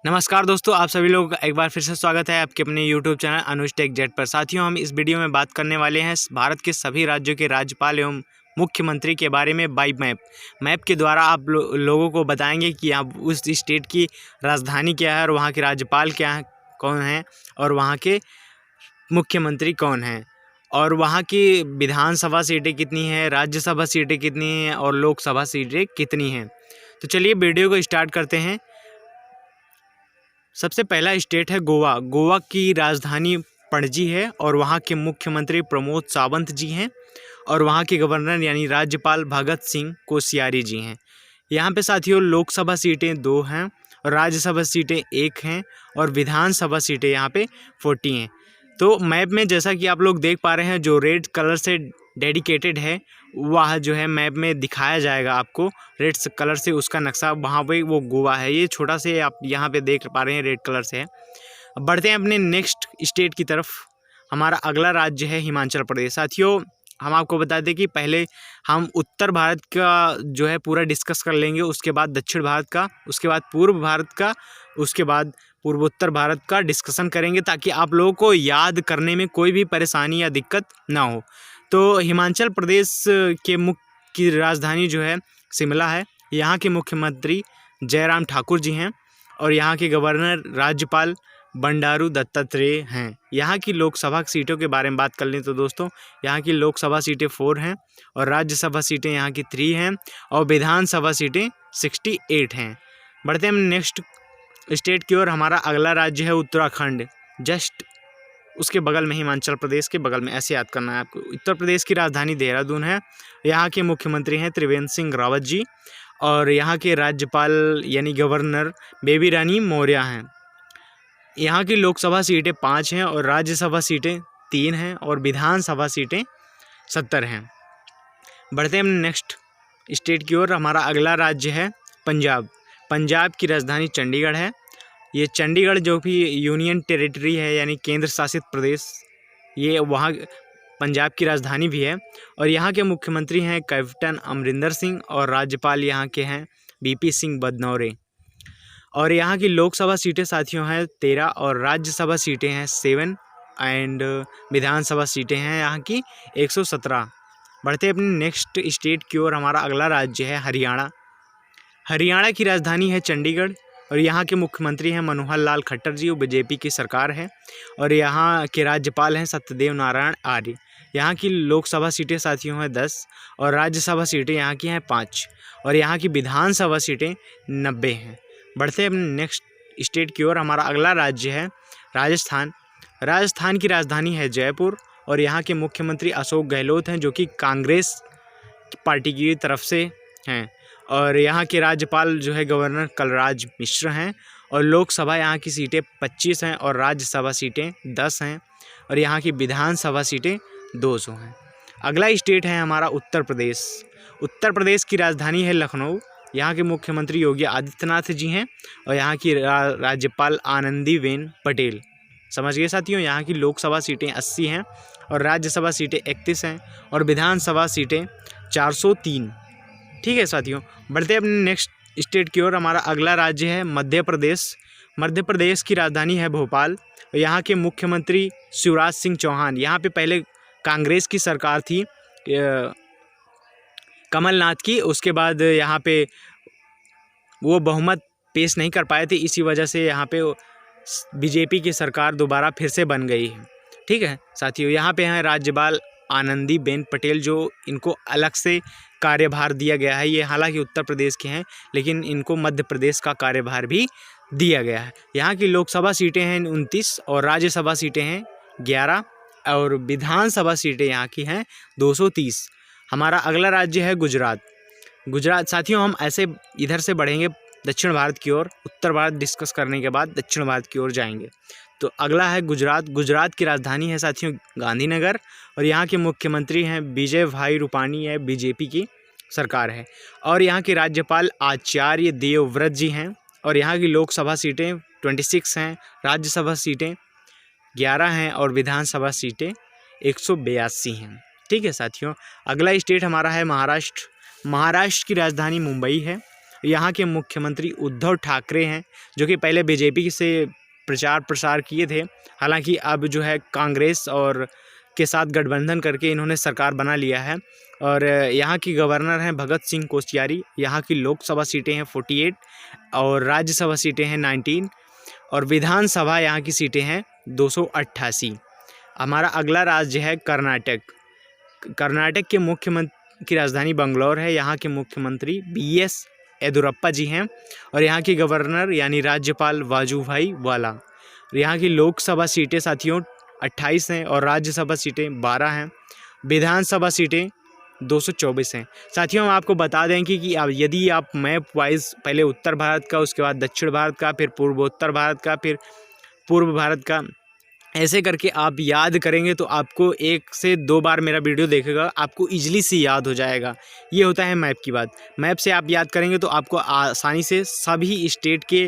नमस्कार दोस्तों, आप सभी लोग एक बार फिर से स्वागत है आपके अपने YouTube चैनल अनुज टेक जेट पर। साथियों, हम इस वीडियो में बात करने वाले हैं भारत के सभी राज्यों के राज्यपाल एवं मुख्यमंत्री के बारे में बाई मैप के द्वारा आप लोगों को बताएंगे कि आप उस स्टेट की राजधानी क्या है और वहाँ के राज्यपाल क्या है, कौन है, और वहाँ के मुख्यमंत्री कौन हैं, और वहाँ की विधानसभा सीटें कितनी हैं, राज्यसभा सीटें कितनी हैं और लोकसभा सीटें कितनी हैं। तो चलिए वीडियो को स्टार्ट करते हैं। सबसे पहला स्टेट है गोवा। गोवा की राजधानी पणजी है और वहाँ के मुख्यमंत्री प्रमोद सावंत जी हैं और वहाँ के गवर्नर यानी राज्यपाल भगत सिंह कोश्यारी जी हैं। यहाँ पे साथियों लोकसभा सीटें 2 हैं और राज्यसभा सीटें 1 हैं और विधानसभा सीटें यहाँ पे 40 हैं। तो मैप में जैसा कि आप लोग देख पा रहे हैं, जो रेड कलर से डेडिकेटेड है वह जो है मैप में दिखाया जाएगा आपको रेड कलर से, उसका नक्शा वहाँ पे वो गोवा है। ये छोटा से आप यहाँ पे देख पा रहे हैं रेड कलर से है। अब बढ़ते हैं अपने नेक्स्ट स्टेट की तरफ। हमारा अगला राज्य है हिमाचल प्रदेश। साथियों, हम आपको बता दें कि पहले हम उत्तर भारत का जो है पूरा डिस्कस कर लेंगे, उसके बाद दक्षिण भारत का, उसके बाद पूर्व भारत का, उसके बाद पूर्वोत्तर भारत का डिस्कशन करेंगे ताकि आप लोगों को याद करने में कोई भी परेशानी या दिक्कत ना हो। तो हिमाचल प्रदेश के मुख्य राजधानी जो है शिमला है। यहाँ के मुख्यमंत्री जयराम ठाकुर जी हैं और यहाँ के गवर्नर राज्यपाल बंडारू दत्तात्रेय हैं। यहाँ की लोकसभा सीटों के बारे में बात कर लें तो दोस्तों, यहाँ की लोकसभा सीटें 4 हैं और राज्यसभा सीटें यहाँ की 3 हैं और विधानसभा सीटें 68 हैं। बढ़ते हैं नेक्स्ट स्टेट की ओर। हमारा अगला राज्य है उत्तराखंड। जस्ट उसके बगल में हिमाचल प्रदेश के बगल में, ऐसे याद करना है आपको। उत्तर प्रदेश की राजधानी देहरादून है। यहाँ के मुख्यमंत्री हैं त्रिवेंद्र सिंह रावत जी और यहाँ के राज्यपाल यानी गवर्नर बेबी रानी मौर्य हैं। यहाँ की लोकसभा सीटें 5 हैं और राज्यसभा सीटें 3 हैं और विधानसभा सीटें 70 हैं। बढ़ते हैं नेक्स्ट स्टेट की ओर। हमारा अगला राज्य है पंजाब। पंजाब की राजधानी चंडीगढ़ है। ये चंडीगढ़ जो भी यूनियन टेरिटरी है यानी केंद्र शासित प्रदेश, ये वहाँ पंजाब की राजधानी भी है और यहाँ के मुख्यमंत्री हैं कैप्टन अमरिंदर सिंह और राज्यपाल यहाँ के हैं बीपी सिंह बदनौरे। और यहाँ की लोकसभा सीटें साथियों हैं 13 और राज्यसभा सीटें हैं 7 एंड विधानसभा सीटें हैं यहाँ की 117। बढ़ते अपने नेक्स्ट स्टेट की ओर। हमारा अगला राज्य है हरियाणा। हरियाणा की राजधानी है चंडीगढ़ और यहाँ के मुख्यमंत्री हैं मनोहर लाल खट्टर जी, वो बीजेपी की सरकार है और यहाँ के राज्यपाल हैं सत्यदेव नारायण आर्य। यहाँ की लोकसभा सीटें साथियों हैं 10 और राज्यसभा सीटें यहाँ की हैं 5 और यहाँ की विधानसभा सीटें 90 हैं। बढ़ते हैं अपने नेक्स्ट स्टेट की ओर। हमारा अगला राज्य है राजस्थान। राजस्थान की राजधानी है जयपुर और यहाँ के मुख्यमंत्री अशोक गहलोत हैं, जो कि कांग्रेस पार्टी की तरफ से हैं और यहाँ के राज्यपाल जो है गवर्नर कलराज मिश्र हैं और लोकसभा यहाँ की सीटें 25 हैं और राज्यसभा सीटें 10 हैं और यहाँ की विधानसभा सीटें 200 हैं। अगला स्टेट है हमारा उत्तर प्रदेश। उत्तर प्रदेश की राजधानी है लखनऊ। यहाँ के मुख्यमंत्री योगी आदित्यनाथ जी हैं और यहाँ की राज्यपाल आनंदीबेन पटेल। समझ गए साथियों, यहाँ की लोकसभा सीटें 80 हैं और राज्यसभा सीटें 31 हैं और विधानसभा सीटें 403। ठीक है साथियों, बढ़ते हैं अपने नेक्स्ट स्टेट की ओर। हमारा अगला राज्य है मध्य प्रदेश। मध्य प्रदेश की राजधानी है भोपाल और यहाँ के मुख्यमंत्री शिवराज सिंह चौहान। यहाँ पे पहले कांग्रेस की सरकार थी कमलनाथ की, उसके बाद यहाँ पे वो बहुमत पेश नहीं कर पाए थे, इसी वजह से यहाँ पे बीजेपी की सरकार दोबारा फिर से बन गई है। ठीक है साथियों, यहाँ पे हैं राज्यपाल आनंदीबेन पटेल, जो इनको अलग से कार्यभार दिया गया है। ये हालांकि उत्तर प्रदेश के हैं लेकिन इनको मध्य प्रदेश का कार्यभार भी दिया गया है। यहाँ की लोकसभा सीटें हैं 29 और राज्यसभा सीटें हैं 11 और विधानसभा सीटें यहाँ की हैं 230। हमारा अगला राज्य है गुजरात। गुजरात साथियों, हम ऐसे इधर से बढ़ेंगे दक्षिण भारत की ओर, उत्तर भारत डिस्कस करने के बाद दक्षिण भारत की ओर जाएंगे। तो अगला है गुजरात। गुजरात की राजधानी है साथियों गांधीनगर और यहाँ के मुख्यमंत्री हैं विजय भाई रूपाणी है, बीजेपी की सरकार है और यहाँ के राज्यपाल आचार्य देवव्रत जी हैं और यहाँ की लोकसभा सीटें 26 हैं, राज्यसभा सीटें 11 हैं और विधानसभा सीटें 182 हैं। ठीक है साथियों, अगला स्टेट हमारा है महाराष्ट्र। महाराष्ट्र की राजधानी मुंबई है यहाँ के मुख्यमंत्री उद्धव ठाकरे हैं, जो कि पहले बीजेपी से प्रचार प्रसार किए थे। हालांकि अब जो है कांग्रेस और के साथ गठबंधन करके इन्होंने सरकार बना लिया है। और यहाँ की गवर्नर हैं भगत सिंह कोश्यारी। यहाँ की लोकसभा सीटें हैं 48 और राज्यसभा सीटें हैं 19 और विधानसभा यहाँ की सीटें हैं 288। हमारा अगला राज्य है कर्नाटक। कर्नाटक के मुख्यमंत्री की राजधानी बंगलौर है। यहाँ के मुख्यमंत्री BS येदियुरप्पा जी हैं और यहाँ की गवर्नर यानी राज्यपाल वाजूभाई वाला। यहाँ की लोकसभा सीटें साथियों 28 हैं और राज्यसभा सीटें 12 हैं। विधानसभा सीटें 224 हैं। साथियों हम आपको बता दें कि यदि आप मैप वाइज पहले उत्तर भारत का, उसके बाद दक्षिण भारत का, फिर पूर्वोत्तर भारत का, फिर पूर्व भारत का, ऐसे करके आप याद करेंगे तो आपको 1 से 2 बार मेरा वीडियो देखेगा, आपको ईजिली से याद हो जाएगा। ये होता है मैप की बात। मैप से आप याद करेंगे तो आपको आसानी से सभी स्टेट के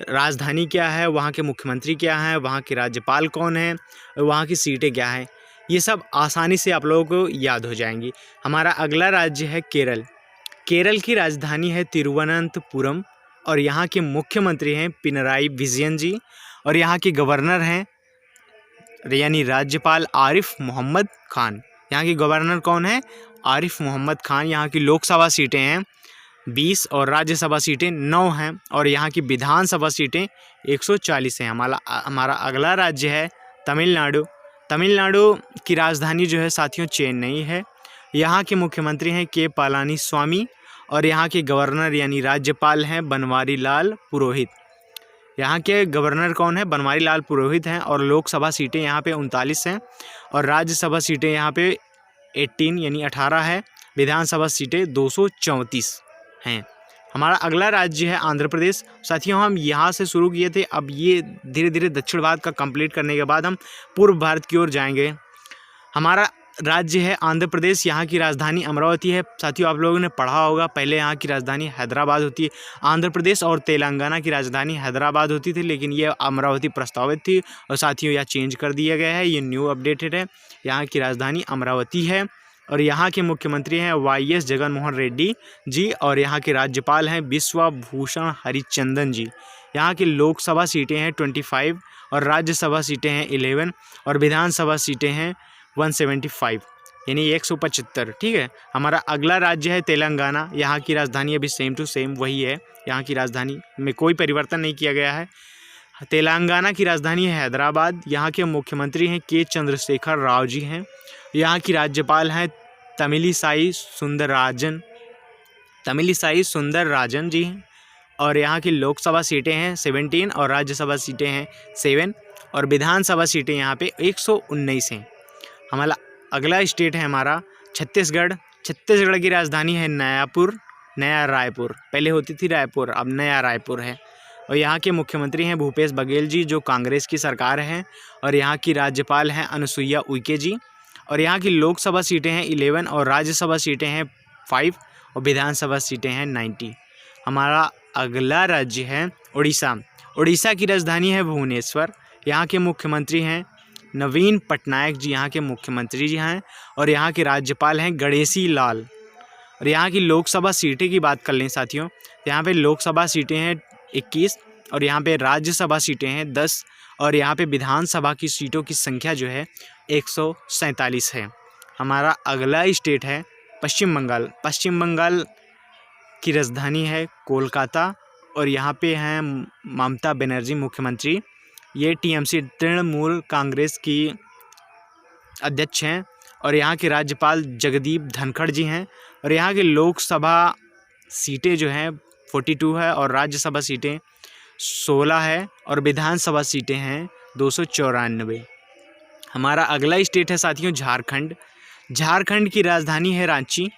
राजधानी क्या है, वहाँ के मुख्यमंत्री क्या हैं, वहाँ के राज्यपाल कौन हैं, वहाँ की सीटें क्या हैं, ये सब आसानी से आप लोगों को याद हो जाएंगी। हमारा अगला राज्य है केरल। केरल की राजधानी है तिरुवनंतपुरम और यहाँ के मुख्यमंत्री हैं पिनराई विजयन जी और यहाँ के गवर्नर हैं यानी राज्यपाल आरिफ मोहम्मद खान। यहाँ के गवर्नर कौन है? आरिफ मोहम्मद खान। यहाँ की लोकसभा सीटें हैं 20 और राज्यसभा सीटें 9 हैं और यहाँ की विधानसभा सीटें 140 हैं। हमारा अगला राज्य है तमिलनाडु। तमिलनाडु की राजधानी जो है साथियों चेन्नई है। यहाँ के मुख्यमंत्री हैं के पलानीस्वामी और यहाँ के गवर्नर यानी राज्यपाल हैं बनवारी लाल पुरोहित। यहाँ के गवर्नर कौन है? बनवारी लाल पुरोहित हैं और लोकसभा सीटें यहाँ पे 39 हैं और राज्यसभा सीटें यहाँ पे 18 यानी 18 है। विधानसभा सीटें 234 हैं। हमारा अगला राज्य है आंध्र प्रदेश। साथियों हम यहाँ से शुरू किए थे, अब ये धीरे धीरे दक्षिण भारत का कंप्लीट करने के बाद हम पूर्व भारत की ओर जाएंगे। हमारा राज्य है आंध्र प्रदेश। यहाँ की राजधानी अमरावती है। साथियों आप लोगों ने पढ़ा होगा, पहले यहाँ की राजधानी हैदराबाद होती है। आंध्र प्रदेश और तेलंगाना की राजधानी हैदराबाद होती थी, लेकिन ये अमरावती प्रस्तावित थी और साथियों यह चेंज कर दिया गया है, ये न्यू अपडेटेड है। यहाँ की राजधानी अमरावती है और यहाँ के मुख्यमंत्री हैं YS जगनमोहन रेड्डी जी और यहाँ के राज्यपाल हैं बिश्वभूषण हरिचंदन जी। यहाँ की लोकसभा सीटें हैं 25 और राज्यसभा सीटें हैं 11 और विधानसभा सीटें हैं 175 यानी 175। ठीक है। हमारा अगला राज्य है तेलंगाना। यहाँ की राजधानी अभी सेम टू सेम वही है, यहाँ की राजधानी में कोई परिवर्तन नहीं किया गया है। तेलंगाना की राजधानी है हैदराबाद। यहाँ के मुख्यमंत्री हैं के चंद्रशेखर राव जी हैं। यहाँ की राज्यपाल हैं तमिलिसाई सुंदरराजन जी हैं और यहाँ की लोकसभा सीटें हैं 17 और राज्यसभा सीटें हैं 7 और विधानसभा सीटें यहाँ पे 119 हैं। हमारा अगला स्टेट है हमारा छत्तीसगढ़। छत्तीसगढ़ की राजधानी है नया रायपुर। पहले होती थी रायपुर, अब नया रायपुर है और यहाँ के मुख्यमंत्री हैं भूपेश बघेल जी जो कांग्रेस की सरकार है और यहाँ की राज्यपाल हैं अनुसुईया उइके जी और यहाँ की लोकसभा सीटें हैं 11 और राज्यसभा सीटें हैं 5 और विधानसभा सीटें हैं 90। हमारा अगला राज्य है उड़ीसा। उड़ीसा की राजधानी है भुवनेश्वर। यहाँ के मुख्यमंत्री हैं नवीन पटनायक जी, यहाँ के मुख्यमंत्री जी हैं और यहाँ के राज्यपाल हैं गणेशी लाल। और यहाँ की लोकसभा सीटें की बात कर लें साथियों, यहाँ पे लोकसभा सीटें हैं 21 और यहाँ पे राज्यसभा सीटें हैं 10 और यहाँ पे विधानसभा की सीटों की संख्या जो है 147 है। हमारा अगला स्टेट है पश्चिम बंगाल। पश्चिम बंगाल की राजधानी है कोलकाता और यहाँ पे हैं ममता बनर्जी मुख्यमंत्री। ये TMC तृणमूल कांग्रेस की अध्यक्ष हैं और यहाँ के राज्यपाल जगदीप धनखड़ जी हैं और यहाँ की लोकसभा सीटें जो हैं 42 है और राज्यसभा सीटें 16 है और विधानसभा सीटें हैं 294। हमारा अगला स्टेट है साथियों झारखंड। झारखंड की राजधानी है रांची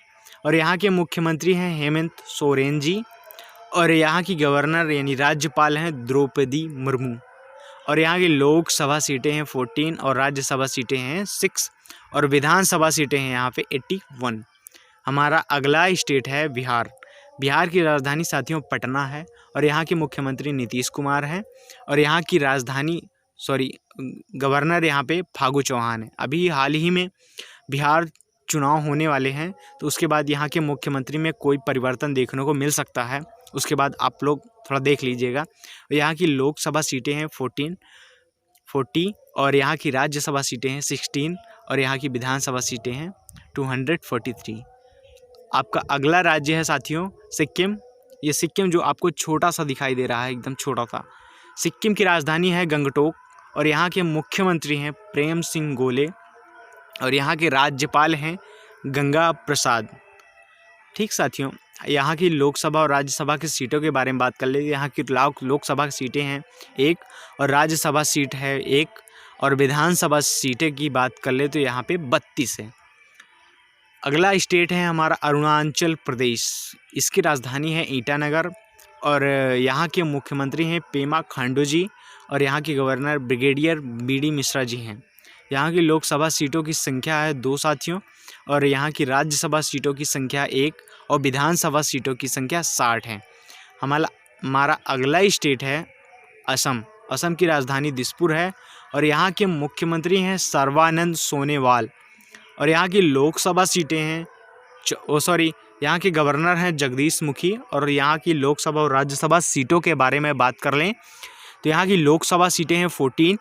और यहाँ के मुख्यमंत्री हैं हेमंत सोरेन जी और यहाँ की गवर्नर यानी राज्यपाल हैं द्रौपदी मुर्मू और यहाँ की लोकसभा सीटें हैं 14 और राज्यसभा सीटें हैं 6 और विधानसभा सीटें हैं यहाँ पे 81। हमारा अगला स्टेट है बिहार। बिहार की राजधानी साथियों पटना है और यहाँ के मुख्यमंत्री नीतीश कुमार हैं और यहाँ की गवर्नर यहाँ पे फागू चौहान है। अभी हाल ही में बिहार चुनाव होने वाले हैं, तो उसके बाद यहाँ के मुख्यमंत्री में कोई परिवर्तन देखने को मिल सकता है। उसके बाद आप लोग थोड़ा देख लीजिएगा। यहाँ की लोकसभा सीटें हैं 40 और यहाँ की राज्यसभा सीटें हैं 16 और यहाँ की विधानसभा सीटें हैं 243। आपका अगला राज्य है साथियों सिक्किम। ये सिक्किम जो आपको छोटा सा दिखाई दे रहा है, एकदम छोटा सा। सिक्किम की राजधानी है गंगटोक और यहाँ के मुख्यमंत्री हैं प्रेम सिंह गोले और यहाँ के राज्यपाल हैं गंगा प्रसाद। ठीक साथियों, यहाँ की लोकसभा और राज्यसभा की सीटों के बारे में बात कर ले। यहाँ की लोकसभा की सीटें हैं 1 और राज्यसभा सीट है 1 और विधानसभा सीटें की बात कर ले तो यहाँ पे 32 है। अगला स्टेट है हमारा अरुणाचल प्रदेश। इसकी राजधानी है ईटानगर और यहाँ के मुख्यमंत्री हैं पेमा खांडू जी और यहाँ के governor brigadier BD Mishra ji हैं। यहाँ की लोकसभा सीटों की संख्या है 2 साथियों और यहाँ की राज्यसभा सीटों की संख्या 1 और विधानसभा सीटों की संख्या 60 है। हमारा अगला स्टेट है असम। असम की राजधानी दिसपुर है और यहाँ के मुख्यमंत्री हैं सर्बानंद सोनोवाल और यहाँ की लोकसभा सीटें हैं यहाँ के गवर्नर हैं जगदीश मुखी। और यहाँ की लोकसभा और राज्यसभा सीटों के बारे में बात कर लें तो यहाँ की लोकसभा सीटें हैं 14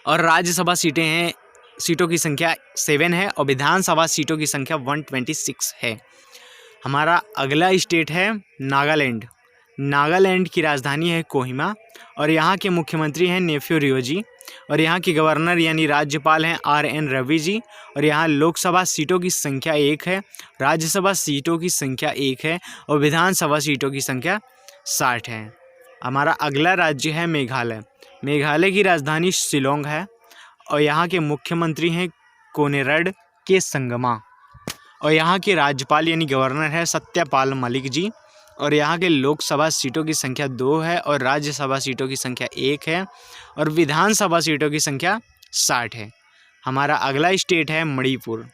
और राज्यसभा सीटों की संख्या 7 है और विधानसभा सीटों की संख्या 126 है। हमारा अगला स्टेट है नागालैंड। नागालैंड की राजधानी है कोहिमा और यहाँ के मुख्यमंत्री हैं नेफ्यू रियो जी और यहाँ के गवर्नर यानी राज्यपाल हैं RN रवि जी और यहाँ लोकसभा सीटों की संख्या 1 है, राज्यसभा सीटों की संख्या 1 है और विधानसभा सीटों की संख्या 60 है। हमारा अगला राज्य है मेघालय। मेघालय की राजधानी शिलोंग है और यहाँ के मुख्यमंत्री हैं कोनेरड के संगमा और यहाँ के राज्यपाल यानी गवर्नर है सत्यपाल मलिक जी और यहाँ के लोकसभा सीटों की संख्या 2 है और राज्यसभा सीटों की संख्या 1 है और विधानसभा सीटों की संख्या 60 है। हमारा अगला स्टेट है मणिपुर।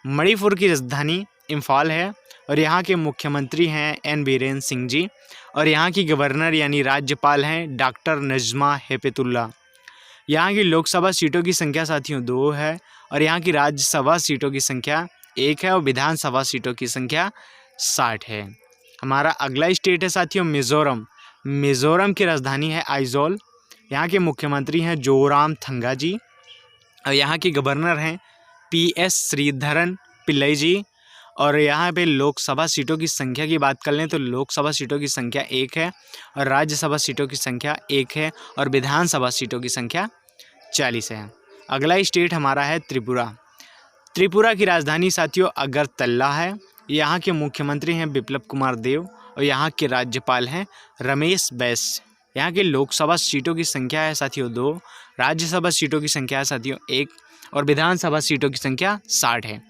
मणिपुर की राजधानी इम्फाल है और यहाँ के मुख्यमंत्री हैं N बीरेन सिंह जी और यहाँ की गवर्नर यानी राज्यपाल हैं डॉक्टर नजमा हेपतुल्ला। यहाँ की लोकसभा सीटों की संख्या साथियों 2 है और यहाँ की राज्यसभा सीटों की संख्या 1 है और विधानसभा सीटों की संख्या 60 है। हमारा अगला स्टेट है साथियों मिज़ोरम। मिज़ोरम की राजधानी है आइजोल। यहाँ के मुख्यमंत्री हैं जोरामथंगा जी और यहाँ के गवर्नर हैं PS श्रीधरन पिल्लई जी और यहाँ पे लोकसभा सीटों की संख्या की बात कर लें तो लोकसभा सीटों की संख्या 1 है और राज्यसभा सीटों की संख्या 1 है और विधानसभा सीटों की संख्या 40 है। अगला स्टेट हमारा है त्रिपुरा। त्रिपुरा की राजधानी साथियों अगरतला है। यहाँ के मुख्यमंत्री हैं बिप्लब कुमार देव और यहाँ के राज्यपाल हैं रमेश बैस। यहाँ के लोकसभा सीटों की संख्या है साथियों 2, राज्यसभा सीटों की संख्या है साथियों 1 और विधानसभा सीटों की संख्या 60 है।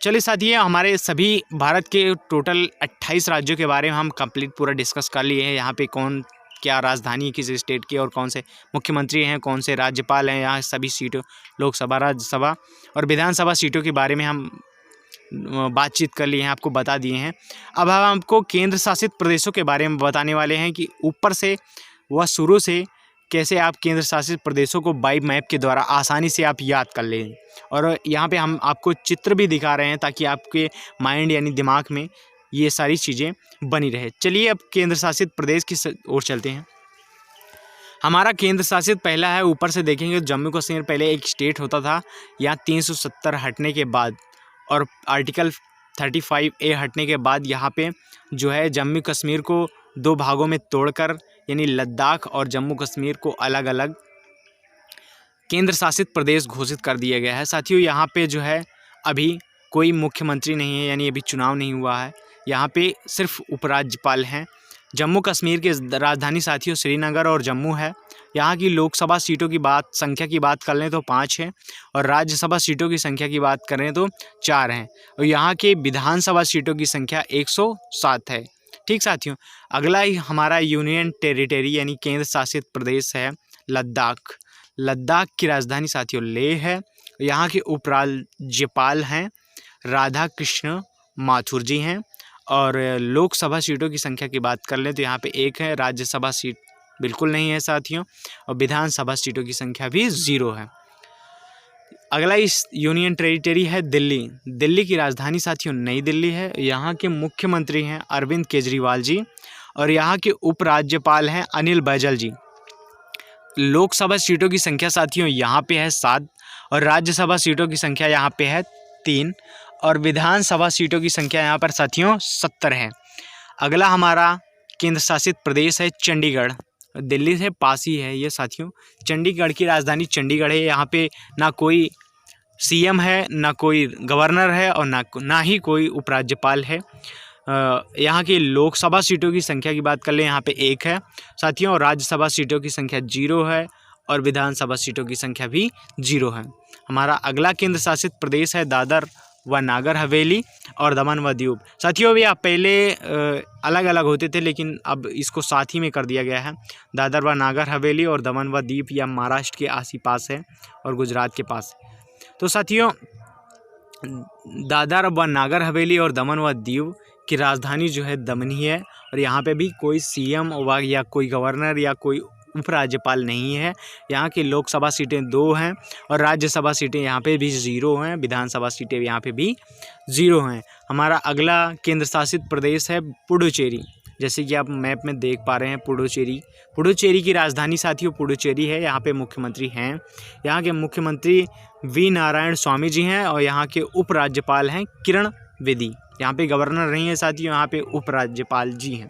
चलिए साथियों, हमारे सभी भारत के टोटल 28 राज्यों के बारे में हम कंप्लीट पूरा डिस्कस कर लिए हैं। यहाँ पे कौन क्या राजधानी किस स्टेट की और कौन से मुख्यमंत्री हैं, कौन से राज्यपाल हैं, यहाँ सभी सीटों लोकसभा, राज्यसभा और विधानसभा सीटों के बारे में हम बातचीत कर लिए हैं, आपको बता दिए हैं। अब हम आपको केंद्र शासित प्रदेशों के बारे में बताने वाले हैं कि ऊपर से व शुरू से कैसे आप केंद्र शासित प्रदेशों को बाई मैप के द्वारा आसानी से आप याद कर लें। और यहाँ पे हम आपको चित्र भी दिखा रहे हैं ताकि आपके माइंड यानी दिमाग में ये सारी चीज़ें बनी रहे। चलिए अब केंद्र शासित प्रदेश की ओर चलते हैं। हमारा केंद्र शासित पहला है, ऊपर से देखेंगे जम्मू कश्मीर पहले एक स्टेट होता था। यहाँ 370 हटने के बाद और आर्टिकल 35A हटने के बाद यहाँ पे जो है जम्मू कश्मीर को 2 भागों में तोड़कर यानी लद्दाख और जम्मू कश्मीर को अलग अलग केंद्र शासित प्रदेश घोषित कर दिया गया है। साथियों यहाँ पे जो है अभी कोई मुख्यमंत्री नहीं है, यानी अभी चुनाव नहीं हुआ है। यहाँ पे सिर्फ उपराज्यपाल हैं। जम्मू कश्मीर की राजधानी साथियों श्रीनगर और जम्मू है। यहाँ की लोकसभा सीटों की संख्या की बात कर लें तो 5 है और राज्यसभा सीटों की संख्या की बात करें तो 4 हैं और यहाँ के विधानसभा सीटों की संख्या 107 है। ठीक साथियों, अगला ही हमारा यूनियन टेरिटरी यानी केंद्र शासित प्रदेश है लद्दाख। लद्दाख की राजधानी साथियों लेह है। यहाँ के उपराज्यपाल हैं राधा कृष्ण माथुर जी हैं और लोकसभा सीटों की संख्या की बात कर लें तो यहाँ पे 1 है, राज्यसभा सीट बिल्कुल नहीं है साथियों और विधानसभा सीटों की संख्या भी 0 है। अगला इस यूनियन टेरिटरी है दिल्ली। दिल्ली की राजधानी साथियों नई दिल्ली है। यहाँ के मुख्यमंत्री हैं अरविंद केजरीवाल जी और यहाँ के उपराज्यपाल हैं अनिल बैजल जी। लोकसभा सीटों की संख्या साथियों यहाँ पे है 7 और राज्यसभा सीटों की संख्या यहाँ पे है 3 और विधानसभा सीटों की संख्या यहाँ पर साथियों 70 है। अगला हमारा केंद्र शासित प्रदेश है चंडीगढ़। दिल्ली से पास ही है ये साथियों। चंडीगढ़ की राजधानी चंडीगढ़ है। यहाँ पे ना कोई सीएम है, ना कोई गवर्नर है और ना ही कोई उपराज्यपाल है। यहाँ की लोकसभा सीटों की संख्या की बात कर लें, यहाँ पे 1 है साथियों और राज्यसभा सीटों की संख्या 0 है और विधानसभा सीटों की संख्या भी 0 है। हमारा अगला केंद्र शासित प्रदेश है दादर व नागर हवेली और दमन व दीव। साथियों भी आप पहले अलग अलग होते थे लेकिन अब इसको साथ ही में कर दिया गया है। दादर व नागर हवेली और दमन व दीव या महाराष्ट्र के आस पास है और गुजरात के पास। तो साथियों दादर व नागर हवेली और दमन व दीव की राजधानी जो है दमन ही है और यहाँ पे भी कोई सीएम या कोई गवर्नर या कोई उपराज्यपाल नहीं है। यहाँ की लोकसभा सीटें 2 हैं और राज्यसभा सीटें यहाँ पे भी 0 हैं, विधानसभा सीटें यहाँ पे भी 0 हैं। हमारा अगला केंद्र शासित प्रदेश है पुडुचेरी। जैसे कि आप मैप में देख पा रहे हैं पुडुचेरी की राजधानी साथियों पुडुचेरी है। यहाँ पे मुख्यमंत्री हैं, यहाँ के मुख्यमंत्री वी नारायण स्वामी जी हैं और यहाँ के उपराज्यपाल हैं किरण बेदी। यहाँ पे गवर्नर नहीं है साथियों, यहाँ पे उपराज्यपाल जी हैं,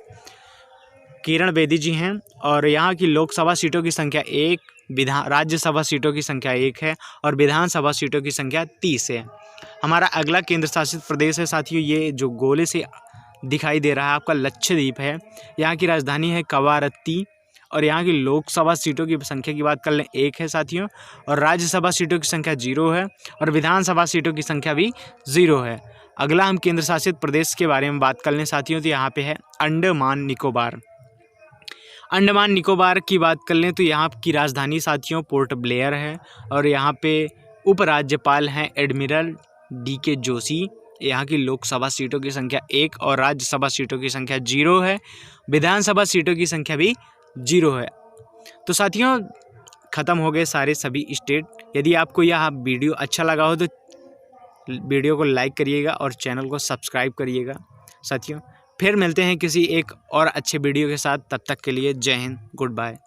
किरण बेदी जी हैं। और यहाँ की लोकसभा सीटों की संख्या 1, राज्यसभा सीटों की संख्या 1 है और विधानसभा सीटों की संख्या 30 है। हमारा अगला केंद्र शासित प्रदेश है साथियों, ये जो गोले से दिखाई दे रहा है आपका लक्षद्वीप है। यहाँ की राजधानी है कवारत्ती और यहाँ की लोकसभा सीटों की संख्या की बात कर लें 1 है साथियों और राज्यसभा सीटों की संख्या 0 है और विधानसभा सीटों की संख्या भी 0 है। अगला हम केंद्र शासित प्रदेश के बारे में बात कर लें साथियों, तो यहाँ पे है अंडमान निकोबार। अंडमान निकोबार की बात कर लें तो यहाँ की राजधानी साथियों पोर्ट ब्लेयर है और यहाँ पे उपराज्यपाल हैं एडमिरल DK जोशी। यहाँ की लोकसभा सीटों की संख्या 1 और राज्यसभा सीटों की संख्या 0 है, विधानसभा सीटों की संख्या भी 0 है। तो साथियों ख़त्म हो गए सारे सभी स्टेट। यदि आपको यह वीडियो अच्छा लगा हो तो वीडियो को लाइक करिएगा और चैनल को सब्सक्राइब करिएगा साथियों। फिर मिलते हैं किसी एक और अच्छे वीडियो के साथ, तब तक के लिए जय हिंद, गुड बाय।